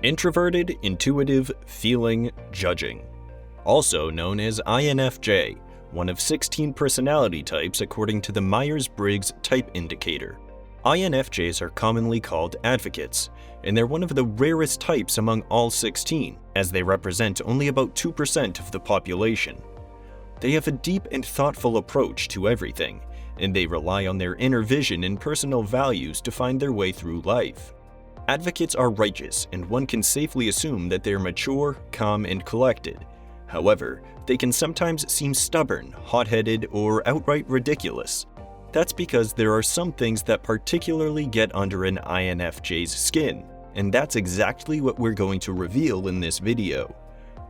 Introverted, intuitive, feeling, judging. Also known as INFJ, one of 16 personality types according to the Myers-Briggs Type Indicator. INFJs are commonly called advocates, and they're one of the rarest types among all 16, as they represent only about 2% of the population. They have a deep and thoughtful approach to everything, and they rely on their inner vision and personal values to find their way through life. Advocates are righteous, and one can safely assume that they're mature, calm, and collected. However, they can sometimes seem stubborn, hot-headed, or outright ridiculous. That's because there are some things that particularly get under an INFJ's skin, and that's exactly what we're going to reveal in this video.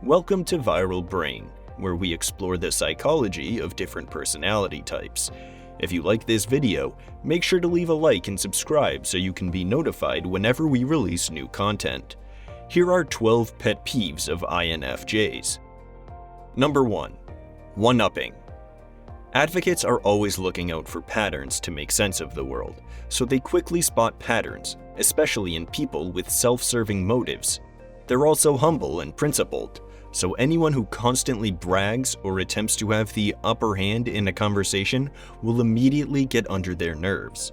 Welcome to Viral Brain, where we explore the psychology of different personality types. If you like this video, make sure to leave a like and subscribe so you can be notified whenever we release new content. Here are 12 pet peeves of INFJs. Number 1. One-upping. Advocates are always looking out for patterns to make sense of the world, so they quickly spot patterns, especially in people with self-serving motives. They're also humble and principled, so anyone who constantly brags or attempts to have the upper hand in a conversation will immediately get under their nerves.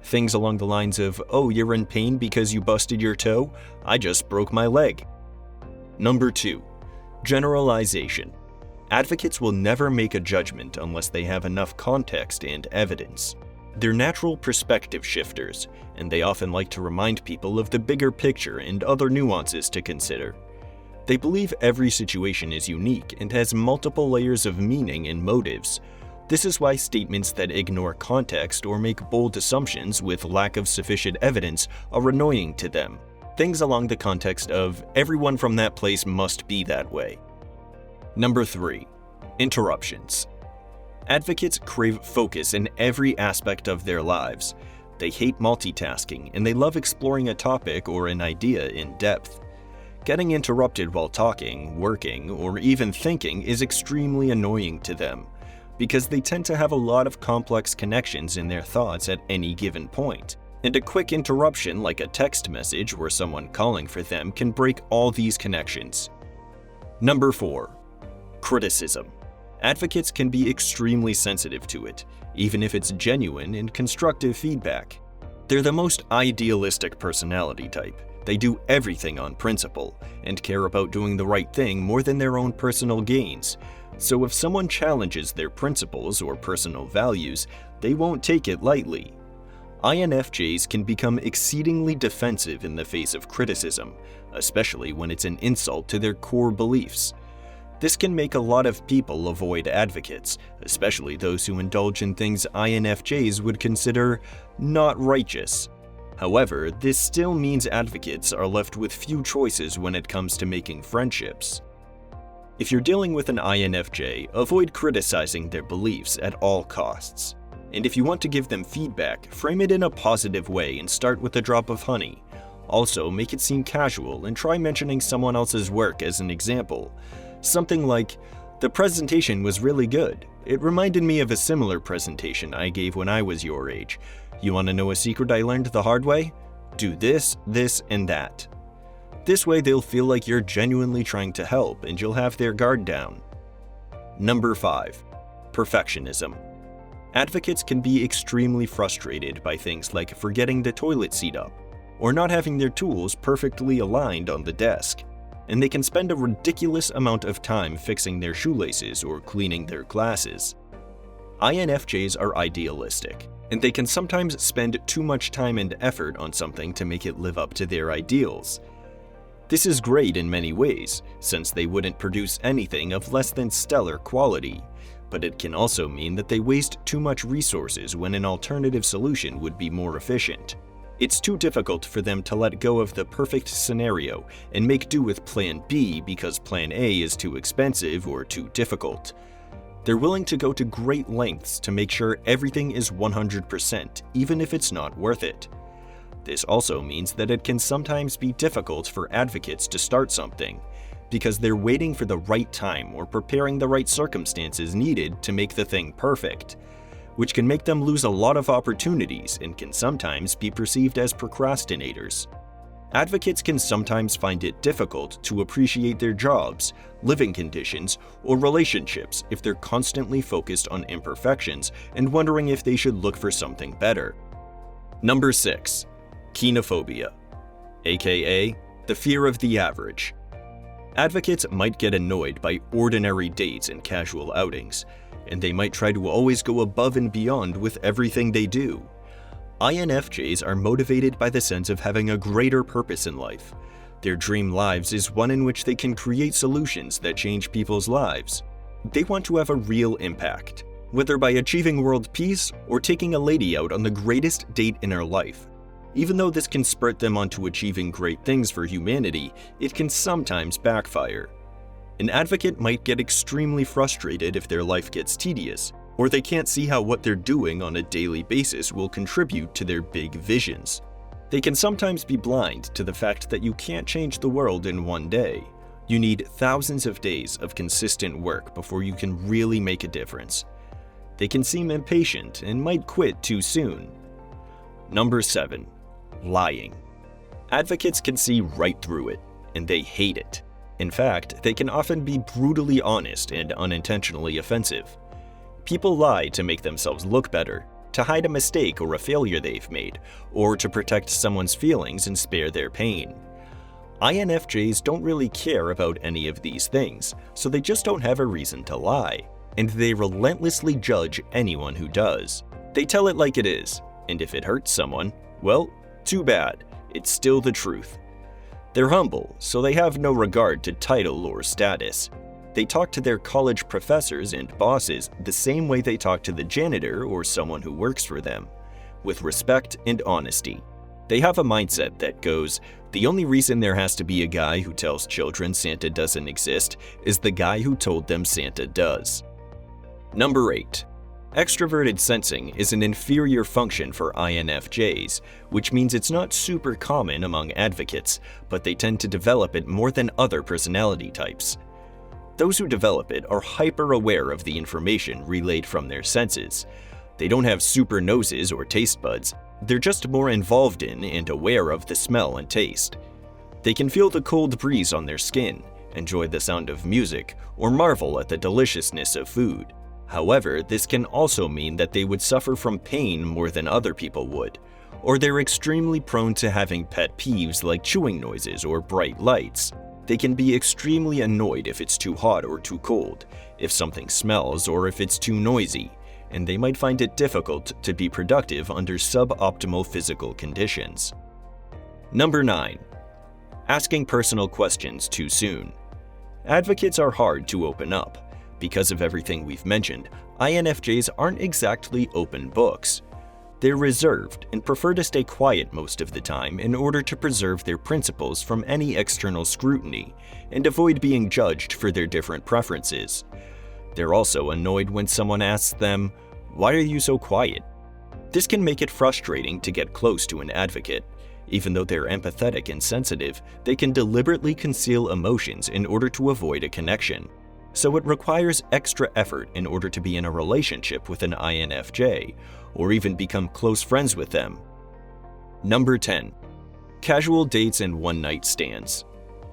Things along the lines of, "Oh, you're in pain because you busted your toe? I just broke my leg." Number 2. Generalization. Advocates will never make a judgment unless they have enough context and evidence. They're natural perspective shifters, and they often like to remind people of the bigger picture and other nuances to consider. They believe every situation is unique and has multiple layers of meaning and motives. This is why statements that ignore context or make bold assumptions with lack of sufficient evidence are annoying to them. Things along the context of, "Everyone from that place must be that way." Number 3. Interruptions. Advocates crave focus in every aspect of their lives. They hate multitasking, and they love exploring a topic or an idea in depth. Getting interrupted while talking, working, or even thinking is extremely annoying to them, because they tend to have a lot of complex connections in their thoughts at any given point. And a quick interruption like a text message or someone calling for them can break all these connections. Number 4. Criticism. Advocates can be extremely sensitive to it, even if it's genuine and constructive feedback. They're the most idealistic personality type. They do everything on principle, and care about doing the right thing more than their own personal gains. So if someone challenges their principles or personal values, they won't take it lightly. INFJs can become exceedingly defensive in the face of criticism, especially when it's an insult to their core beliefs. This can make a lot of people avoid advocates, especially those who indulge in things INFJs would consider not righteous. However, this still means advocates are left with few choices when it comes to making friendships. If you're dealing with an INFJ, avoid criticizing their beliefs at all costs. And if you want to give them feedback, frame it in a positive way and start with a drop of honey. Also, make it seem casual and try mentioning someone else's work as an example. Something like, "The presentation was really good. It reminded me of a similar presentation I gave when I was your age. You want to know a secret I learned the hard way? Do this, this, and that." This way they'll feel like you're genuinely trying to help and you'll have their guard down. Number 5. Perfectionism. Advocates can be extremely frustrated by things like forgetting the toilet seat up, or not having their tools perfectly aligned on the desk. And they can spend a ridiculous amount of time fixing their shoelaces or cleaning their glasses. INFJs are idealistic, and they can sometimes spend too much time and effort on something to make it live up to their ideals. This is great in many ways, since they wouldn't produce anything of less than stellar quality, but it can also mean that they waste too much resources when an alternative solution would be more efficient. It's too difficult for them to let go of the perfect scenario and make do with Plan B because Plan A is too expensive or too difficult. They're willing to go to great lengths to make sure everything is 100%, even if it's not worth it. This also means that it can sometimes be difficult for advocates to start something, because they're waiting for the right time or preparing the right circumstances needed to make the thing perfect, which can make them lose a lot of opportunities and can sometimes be perceived as procrastinators. Advocates can sometimes find it difficult to appreciate their jobs, living conditions, or relationships if they're constantly focused on imperfections and wondering if they should look for something better. Number 6. KOINOPHOBIA, aka the fear of the average. Advocates might get annoyed by ordinary dates and casual outings, and they might try to always go above and beyond with everything they do. INFJs are motivated by the sense of having a greater purpose in life. Their dream lives is one in which they can create solutions that change people's lives. They want to have a real impact, whether by achieving world peace or taking a lady out on the greatest date in her life. Even though this can spurt them onto achieving great things for humanity, it can sometimes backfire. An advocate might get extremely frustrated if their life gets tedious, or they can't see how what they're doing on a daily basis will contribute to their big visions. They can sometimes be blind to the fact that you can't change the world in one day. You need thousands of days of consistent work before you can really make a difference. They can seem impatient and might quit too soon. Number 7. Lying. Advocates can see right through it, and they hate it. In fact, they can often be brutally honest and unintentionally offensive. People lie to make themselves look better, to hide a mistake or a failure they've made, or to protect someone's feelings and spare their pain. INFJs don't really care about any of these things, so they just don't have a reason to lie, and they relentlessly judge anyone who does. They tell it like it is, and if it hurts someone, well, too bad, it's still the truth. They're humble, so they have no regard to title or status. They talk to their college professors and bosses the same way they talk to the janitor or someone who works for them, with respect and honesty. They have a mindset that goes, the only reason there has to be a guy who tells children Santa doesn't exist is the guy who told them Santa does. Number 8. Extroverted sensing is an inferior function for INFJs, which means it's not super common among advocates, but they tend to develop it more than other personality types. Those who develop it are hyper-aware of the information relayed from their senses. They don't have super noses or taste buds, they're just more involved in and aware of the smell and taste. They can feel the cold breeze on their skin, enjoy the sound of music, or marvel at the deliciousness of food. However, this can also mean that they would suffer from pain more than other people would, or they're extremely prone to having pet peeves like chewing noises or bright lights. They can be extremely annoyed if it's too hot or too cold, if something smells or if it's too noisy, and they might find it difficult to be productive under suboptimal physical conditions. Number 9. Asking personal questions too soon. Advocates are hard to open up. Because of everything we've mentioned, INFJs aren't exactly open books. They're reserved and prefer to stay quiet most of the time in order to preserve their principles from any external scrutiny and avoid being judged for their different preferences. They're also annoyed when someone asks them, "Why are you so quiet?" This can make it frustrating to get close to an advocate. Even though they're empathetic and sensitive, they can deliberately conceal emotions in order to avoid a connection. So it requires extra effort in order to be in a relationship with an INFJ, or even become close friends with them. Number 10. Casual dates and one-night stands.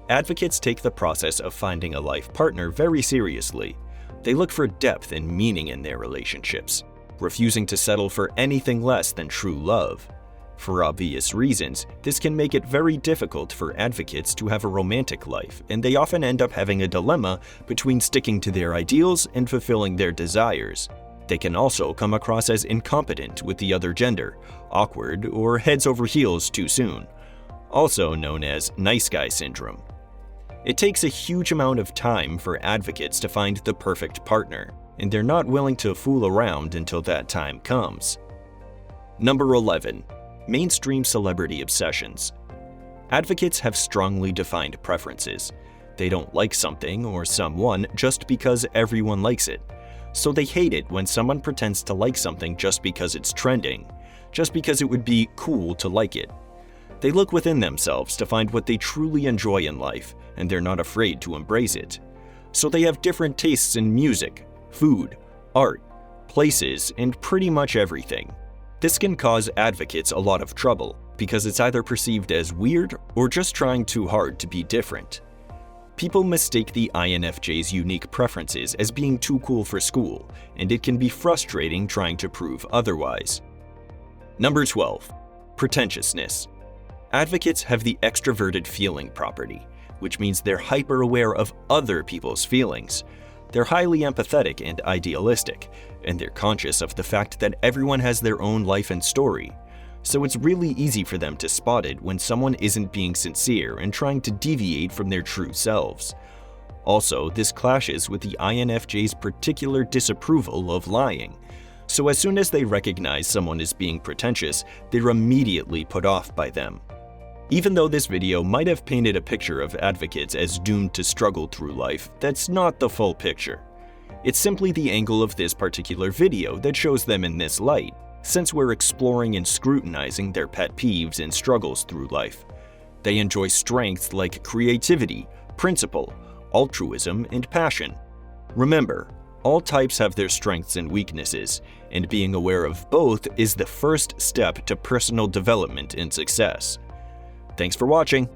Advocates take the process of finding a life partner very seriously. They look for depth and meaning in their relationships, refusing to settle for anything less than true love. For obvious reasons, this can make it very difficult for advocates to have a romantic life, and they often end up having a dilemma between sticking to their ideals and fulfilling their desires. They can also come across as incompetent with the other gender, awkward, or heads over heels too soon, also known as nice guy syndrome. It takes a huge amount of time for advocates to find the perfect partner, and they're not willing to fool around until that time comes. Number 11. Mainstream celebrity obsessions. Advocates have strongly defined preferences. They don't like something or someone just because everyone likes it. So they hate it when someone pretends to like something just because it's trending, just because it would be cool to like it. They look within themselves to find what they truly enjoy in life, and they're not afraid to embrace it. So they have different tastes in music, food, art, places, and pretty much everything. This can cause advocates a lot of trouble because it's either perceived as weird or just trying too hard to be different. People mistake the INFJ's unique preferences as being too cool for school, and it can be frustrating trying to prove otherwise. Number 12. Pretentiousness. Advocates have the extraverted feeling property, which means they're hyper-aware of other people's feelings. They're highly empathetic and idealistic, and they're conscious of the fact that everyone has their own life and story. So it's really easy for them to spot it when someone isn't being sincere and trying to deviate from their true selves. Also, this clashes with the INFJ's particular disapproval of lying. So as soon as they recognize someone is being pretentious, they're immediately put off by them. Even though this video might have painted a picture of advocates as doomed to struggle through life, that's not the full picture. It's simply the angle of this particular video that shows them in this light, since we're exploring and scrutinizing their pet peeves and struggles through life. They enjoy strengths like creativity, principle, altruism, and passion. Remember, all types have their strengths and weaknesses, and being aware of both is the first step to personal development and success. Thanks for watching.